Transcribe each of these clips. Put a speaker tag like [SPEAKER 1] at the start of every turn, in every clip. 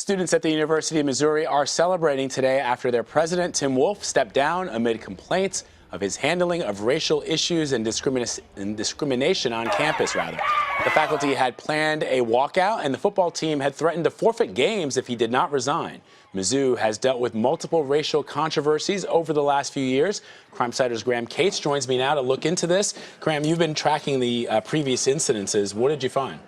[SPEAKER 1] Students at the University of Missouri are celebrating today after their president, Tim Wolf, stepped down amid complaints of his handling of racial issues and discrimination on campus, The faculty had planned a walkout, and the football team had threatened to forfeit games if he did not resign. Mizzou has dealt with multiple racial controversies over the last few years. Crimesider's Graham Cates joins me now to look into this. Graham, you've been tracking the previous incidences. What did you find?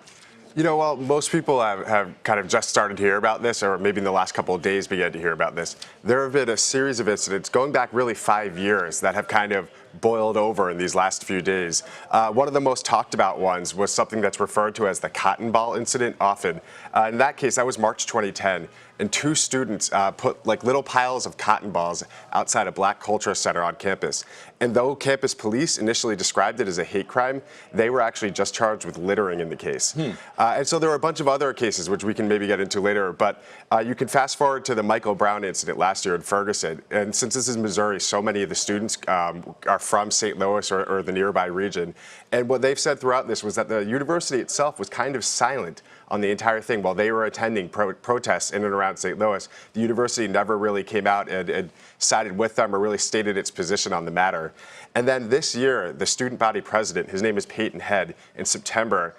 [SPEAKER 2] You know, well, most people have kind of just started to hear about this, or maybe in the last couple of days began to hear about this. There have been a series of incidents going back really 5 years that have kind of boiled over in these last few days. One of the most talked about ones was something that's referred to as the cotton ball incident often. In that case, that was March 2010, and two students put like little piles of cotton balls outside a Black Culture Center on campus. And though campus police initially described it as a hate crime, they were actually just charged with littering in the case. And so there were a bunch of other cases, which we can maybe get into later, but you can fast forward to the Michael Brown incident last year in Ferguson. And since this is Missouri, so many of the students are from St. Louis or the nearby region. And what they've said throughout this was that the university itself was kind of silent on the entire thing. While they were attending protests in and around St. Louis, the university never really came out and sided with them or really stated its position on the matter. And then this year, the student body president, his name is Peyton Head, in September,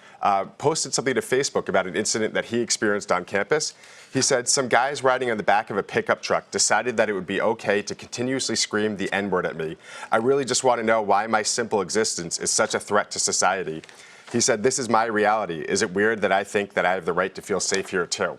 [SPEAKER 2] posted something to Facebook about an incident that he experienced on campus. He said, "Some guys riding on the back of a pickup truck decided that it would be okay to continuously scream the N-word at me. I really just want to know why my simple existence is such a threat to society." He said, "This is my reality. Is it weird that I think that I have the right to feel safe here too?"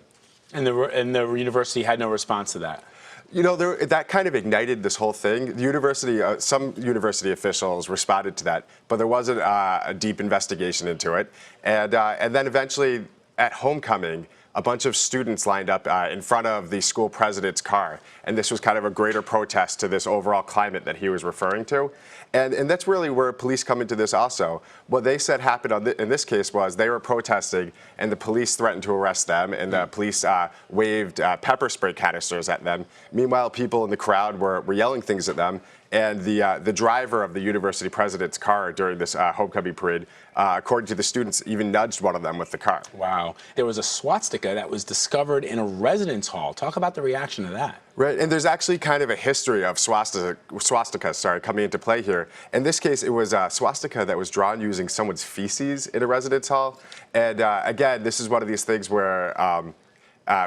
[SPEAKER 1] And the university had no response to that.
[SPEAKER 2] You know, that kind of ignited this whole thing. The university, some university officials responded to that, but there wasn't a deep investigation into it. And then eventually at homecoming, a bunch of students lined up in front of the school president's car. And this was kind of a greater protest to this overall climate that he was referring to. And that's really where police come into this also. What they said happened in this case was they were protesting and the police threatened to arrest them, and the police waved pepper spray canisters at them. Meanwhile, people in the crowd were yelling things at them. And the driver of the university president's car during this homecoming parade, according to the students, even nudged one of them with the car.
[SPEAKER 1] Wow. There was a swastika that was discovered in a residence hall. Talk about the reaction to that.
[SPEAKER 2] Right, and there's actually kind of a history of swastikas coming into play here. In this case, it was a swastika that was drawn using someone's feces in a residence hall. And again, this is one of these things where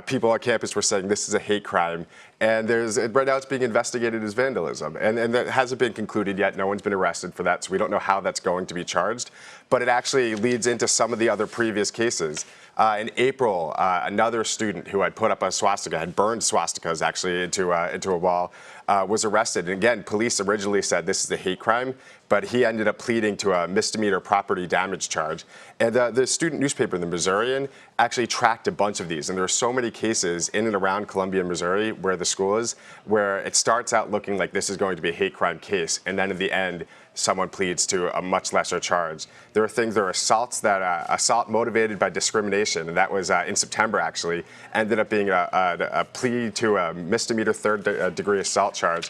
[SPEAKER 2] people on campus were saying this is a hate crime, and right now it's being investigated as vandalism, and that hasn't been concluded yet. No one's been arrested for that, so we don't know how that's going to be charged, but it actually leads into some of the other previous cases. In April, another student who had put up a swastika, had burned swastikas actually into a wall, was arrested. And again, police originally said this is a hate crime, but he ended up pleading to a misdemeanor property damage charge. And the student newspaper, the Missourian, actually tracked a bunch of these. And there are so many cases in and around Columbia, Missouri, where the school is, where it starts out looking like this is going to be a hate crime case, and then in the end, someone pleads to a much lesser charge. There are assaults that assault motivated by discrimination, and that was in September actually, ended up being a plea to a misdemeanor third-degree assault charge.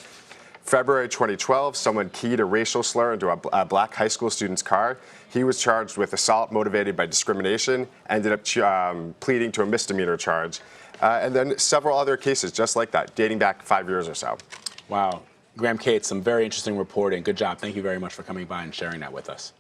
[SPEAKER 2] February 2012, someone keyed a racial slur into a black high school student's car. He was charged with assault motivated by discrimination, ended up pleading to a misdemeanor charge. And then several other cases just like that, dating back 5 years or so.
[SPEAKER 1] Wow. Graham Cates, some very interesting reporting. Good job. Thank you very much for coming by and sharing that with us.